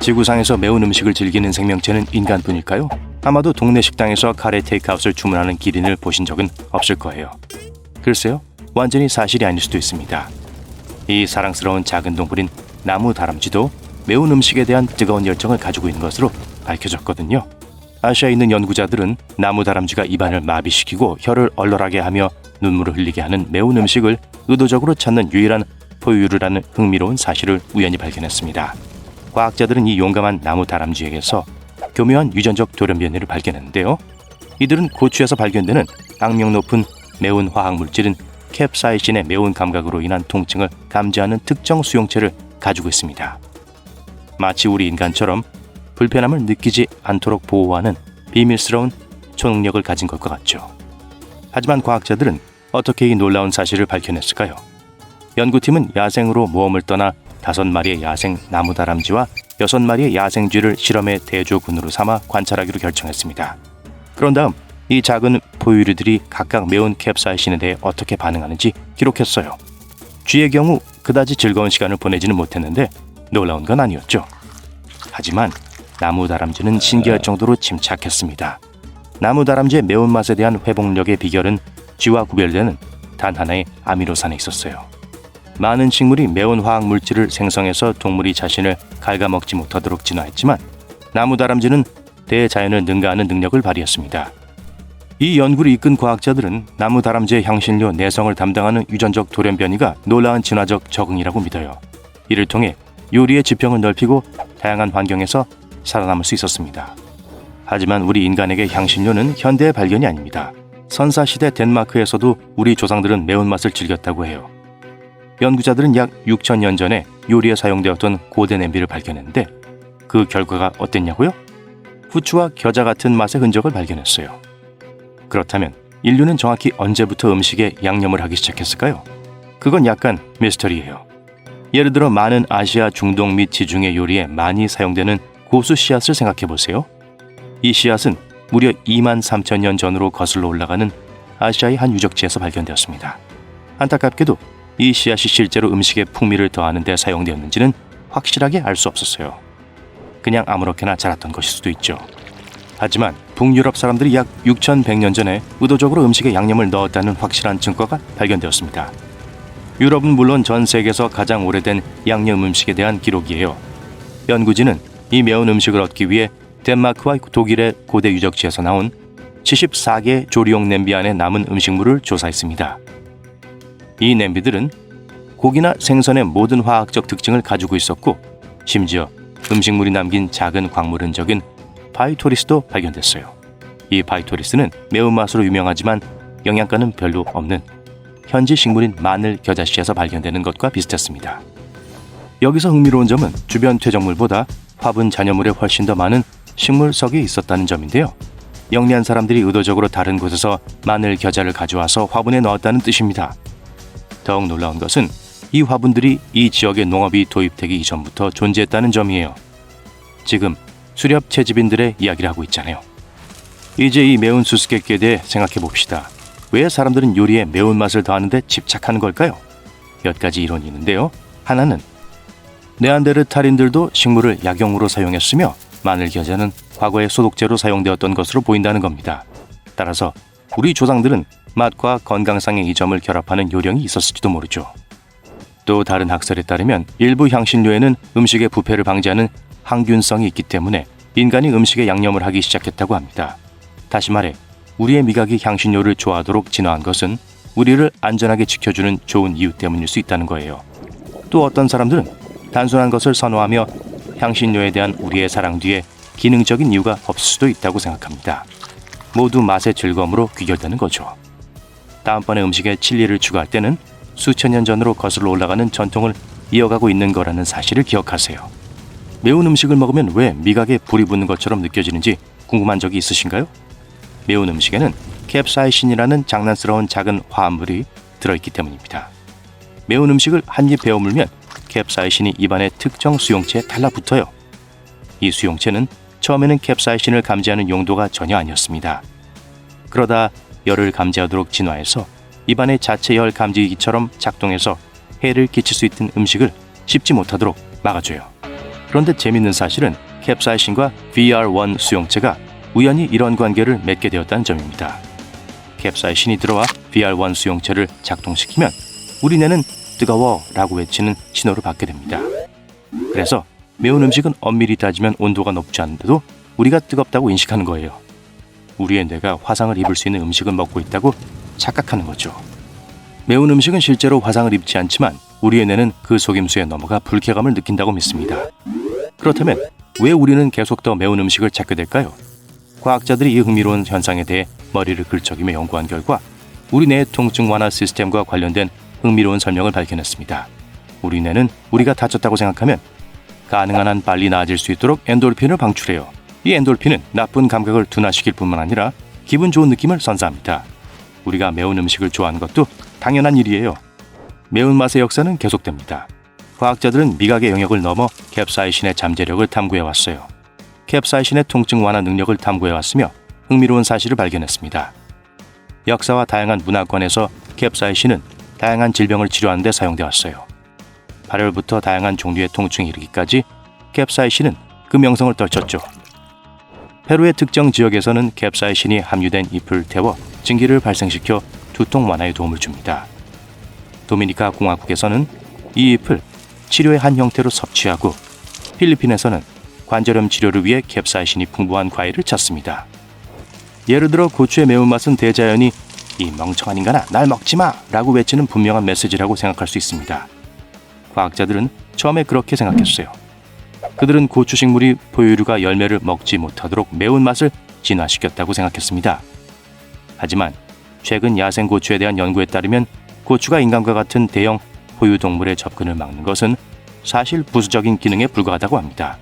지구상에서 매운 음식을 즐기는 생명체는 인간뿐일까요? 아마도 동네 식당에서 카레 테이크아웃을 주문하는 기린을 보신 적은 없을 거예요. 글쎄요, 완전히 사실이 아닐 수도 있습니다. 이 사랑스러운 작은 동물인 나무 다람쥐도 매운 음식에 대한 뜨거운 열정을 가지고 있는 것으로 밝혀졌거든요. 아시아에 있는 연구자들은 나무 다람쥐가 입안을 마비시키고 혀를 얼얼하게 하며 눈물을 흘리게 하는 매운 음식을 의도적으로 찾는 유일한 포유류라는 흥미로운 사실을 우연히 발견했습니다. 과학자들은 이 용감한 나무 다람쥐에게서 교묘한 유전적 돌연변이를 발견했는데요. 이들은 고추에서 발견되는 악명 높은 매운 화학물질인 캡사이신의 매운 감각으로 인한 통증을 감지하는 특정 수용체를 가지고 있습니다. 마치 우리 인간처럼 불편함을 느끼지 않도록 보호하는 비밀스러운 초능력을 가진 것 같죠. 하지만 과학자들은 어떻게 이 놀라운 사실을 밝혀냈을까요? 연구팀은 야생으로 모험을 떠나 5마리의 야생 나무다람쥐와 6마리의 야생쥐를 실험의 대조군으로 삼아 관찰하기로 결정했습니다. 그런 다음 이 작은 포유류들이 각각 매운 캡사이신에 대해 어떻게 반응하는지 기록했어요. 쥐의 경우 그다지 즐거운 시간을 보내지는 못했는데 놀라운 건 아니었죠. 하지만 나무다람쥐는 신기할 정도로 침착했습니다. 나무다람쥐의 매운맛에 대한 회복력의 비결은 쥐와 구별되는 단 하나의 아미노산에 있었어요. 많은 식물이 매운 화학물질을 생성해서 동물이 자신을 갉아먹지 못하도록 진화했지만 나무다람쥐는 대자연을 능가하는 능력을 발휘했습니다. 이 연구를 이끈 과학자들은 나무다람쥐의 향신료 내성을 담당하는 유전적 돌연변이가 놀라운 진화적 적응이라고 믿어요. 이를 통해 요리의 지평을 넓히고 다양한 환경에서 살아남을 수 있었습니다. 하지만 우리 인간에게 향신료는 현대의 발견이 아닙니다. 선사시대 덴마크에서도 우리 조상들은 매운맛을 즐겼다고 해요. 연구자들은 약 6,000년 전에 요리에 사용되었던 고대 냄비를 발견했는데 그 결과가 어땠냐고요? 후추와 겨자 같은 맛의 흔적을 발견했어요. 그렇다면 인류는 정확히 언제부터 음식에 양념을 하기 시작했을까요? 그건 약간 미스터리예요. 예를 들어 많은 아시아, 중동 및 지중해 요리에 많이 사용되는 고수 씨앗을 생각해 보세요. 이 씨앗은 무려 23,000년 전으로 거슬러 올라가는 아시아의 한 유적지에서 발견되었습니다. 안타깝게도 이 씨앗이 실제로 음식에 풍미를 더하는 데 사용되었는지는 확실하게 알 수 없었어요. 그냥 아무렇게나 자랐던 것일 수도 있죠. 하지만 북유럽 사람들이 약 6,100년 전에 의도적으로 음식에 양념을 넣었다는 확실한 증거가 발견되었습니다. 유럽은 물론 전 세계에서 가장 오래된 양념 음식에 대한 기록이에요. 연구진은 이 매운 음식을 얻기 위해 덴마크와 독일의 고대 유적지에서 나온 74개 조리용 냄비 안에 남은 음식물을 조사했습니다. 이 냄비들은 고기나 생선의 모든 화학적 특징을 가지고 있었고 심지어 음식물이 남긴 작은 광물 흔적인 파이토리스도 발견됐어요. 이 파이토리스는 매운맛으로 유명하지만 영양가는 별로 없는 현지 식물인 마늘 겨자씨에서 발견되는 것과 비슷했습니다. 여기서 흥미로운 점은 주변 퇴적물보다 화분 잔여물에 훨씬 더 많은 식물석이 있었다는 점인데요. 영리한 사람들이 의도적으로 다른 곳에서 마늘 겨자를 가져와서 화분에 넣었다는 뜻입니다. 더욱 놀라운 것은 이 화분들이 이 지역의 농업이 도입되기 이전부터 존재했다는 점이에요. 지금 수렵 채집인들의 이야기를 하고 있잖아요. 이제 이 매운 수수께끼에 대해 생각해 봅시다. 왜 사람들은 요리에 매운맛을 더하는데 집착하는 걸까요? 몇 가지 이론이 있는데요. 하나는 네안데르탈인들도 식물을 약용으로 사용했으며 마늘 겨자는 과거에 소독제로 사용되었던 것으로 보인다는 겁니다. 따라서 우리 조상들은 맛과 건강상의 이점을 결합하는 요령이 있었을지도 모르죠. 또 다른 학설에 따르면 일부 향신료에는 음식의 부패를 방지하는 항균성이 있기 때문에 인간이 음식에 양념을 하기 시작했다고 합니다. 다시 말해 우리의 미각이 향신료를 좋아하도록 진화한 것은 우리를 안전하게 지켜주는 좋은 이유 때문일 수 있다는 거예요. 또 어떤 사람들은 단순한 것을 선호하며 향신료에 대한 우리의 사랑 뒤에 기능적인 이유가 없을 수도 있다고 생각합니다. 모두 맛의 즐거움으로 귀결되는 거죠. 다음번에 음식에 칠리를 추가할 때는 수천 년 전으로 거슬러 올라가는 전통을 이어가고 있는 거라는 사실을 기억하세요. 매운 음식을 먹으면 왜 미각에 불이 붙는 것처럼 느껴지는지 궁금한 적이 있으신가요? 매운 음식에는 캡사이신이라는 장난스러운 작은 화합물이 들어있기 때문입니다. 매운 음식을 한 입 베어물면 캡사이신이 입안의 특정 수용체에 달라붙어요. 이 수용체는 처음에는 캡사이신을 감지하는 용도가 전혀 아니었습니다. 그러다 열을 감지하도록 진화해서 입안의 자체 열 감지기처럼 작동해서 해를 끼칠 수 있는 음식을 씹지 못하도록 막아줘요. 그런데 재밌는 사실은 캡사이신과 VR1 수용체가 우연히 이런 관계를 맺게 되었다는 점입니다. 캡사이신이 들어와 VR1 수용체를 작동시키면 우리 뇌는 뜨거워 라고 외치는 신호를 받게 됩니다. 그래서 매운 음식은 엄밀히 따지면 온도가 높지 않은데도 우리가 뜨겁다고 인식하는 거예요. 우리의 뇌가 화상을 입을 수 있는 음식을 먹고 있다고 착각하는 거죠. 매운 음식은 실제로 화상을 입지 않지만 우리의 뇌는 그 속임수에 넘어가 불쾌감을 느낀다고 믿습니다. 그렇다면 왜 우리는 계속 더 매운 음식을 찾게 될까요? 과학자들이 이 흥미로운 현상에 대해 머리를 긁적이며 연구한 결과 우리 뇌의 통증 완화 시스템과 관련된 흥미로운 설명을 발견했습니다. 우리 뇌는 우리가 다쳤다고 생각하면 가능한 한 빨리 나아질 수 있도록 엔돌핀을 방출해요. 이 엔돌핀은 나쁜 감각을 둔화시킬 뿐만 아니라 기분 좋은 느낌을 선사합니다. 우리가 매운 음식을 좋아하는 것도 당연한 일이에요. 매운맛의 역사는 계속됩니다. 과학자들은 미각의 영역을 넘어 캡사이신의 잠재력을 탐구해왔어요. 캡사이신의 통증 완화 능력을 탐구해왔으며 흥미로운 사실을 발견했습니다. 역사와 다양한 문화권에서 캡사이신은 다양한 질병을 치료하는 데 사용되었어요. 발열부터 다양한 종류의 통증에 이르기까지 캡사이신은 그 명성을 떨쳤죠. 페루의 특정 지역에서는 캡사이신이 함유된 잎을 태워 증기를 발생시켜 두통 완화에 도움을 줍니다. 도미니카 공화국에서는 이 잎을 치료의 한 형태로 섭취하고 필리핀에서는 관절염 치료를 위해 캡사이신이 풍부한 과일을 찾습니다. 예를 들어 고추의 매운맛은 대자연이 이 멍청한 인간아 날 먹지마 라고 외치는 분명한 메시지라고 생각할 수 있습니다. 과학자들은 처음에 그렇게 생각했어요. 그들은 고추 식물이 포유류가 열매를 먹지 못하도록 매운맛을 진화시켰다고 생각했습니다. 하지만 최근 야생 고추에 대한 연구에 따르면 고추가 인간과 같은 대형 포유동물의 접근을 막는 것은 사실 부수적인 기능에 불과하다고 합니다.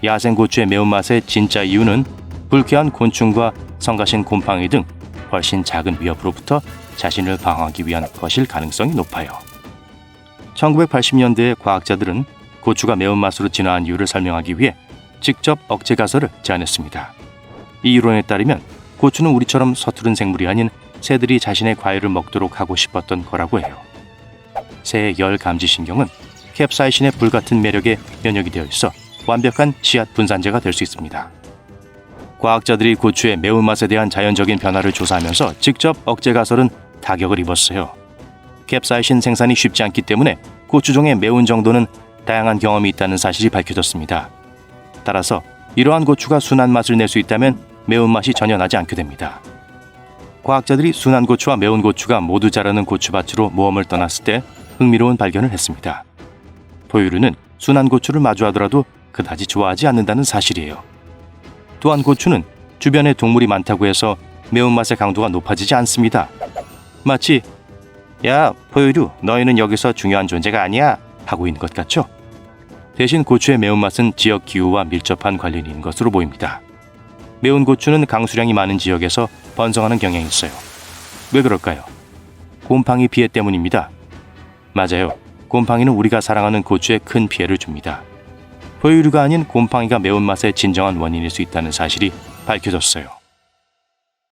야생 고추의 매운맛의 진짜 이유는 불쾌한 곤충과 성가신 곰팡이 등 훨씬 작은 위협으로부터 자신을 방어하기 위한 것일 가능성이 높아요. 1980년대에 과학자들은 고추가 매운맛으로 진화한 이유를 설명하기 위해 직접 억제 가설을 제안했습니다. 이 이론에 따르면 고추는 우리처럼 서투른 생물이 아닌 새들이 자신의 과일을 먹도록 하고 싶었던 거라고 해요. 새의 열 감지 신경은 캡사이신의 불같은 매력에 면역이 되어 있어 완벽한 씨앗 분산제가 될 수 있습니다. 과학자들이 고추의 매운맛에 대한 자연적인 변화를 조사하면서 직접 억제 가설은 타격을 입었어요. 캡사이신 생산이 쉽지 않기 때문에 고추종의 매운 정도는 다양한 경험이 있다는 사실이 밝혀졌습니다. 따라서 이러한 고추가 순한 맛을 낼 수 있다면 매운맛이 전혀 나지 않게 됩니다. 과학자들이 순한 고추와 매운 고추가 모두 자라는 고추밭으로 모험을 떠났을 때 흥미로운 발견을 했습니다. 포유류는 순한 고추를 마주하더라도 그다지 좋아하지 않는다는 사실이에요. 또한 고추는 주변에 동물이 많다고 해서 매운맛의 강도가 높아지지 않습니다. 마치 야, 포유류, 너희는 여기서 중요한 존재가 아니야 하고 있는 것 같죠? 대신 고추의 매운맛은 지역 기후와 밀접한 관련이 있는 것으로 보입니다. 매운 고추는 강수량이 많은 지역에서 번성하는 경향이 있어요. 왜 그럴까요? 곰팡이 피해 때문입니다. 맞아요. 곰팡이는 우리가 사랑하는 고추에 큰 피해를 줍니다. 포유류가 아닌 곰팡이가 매운맛의 진정한 원인일 수 있다는 사실이 밝혀졌어요.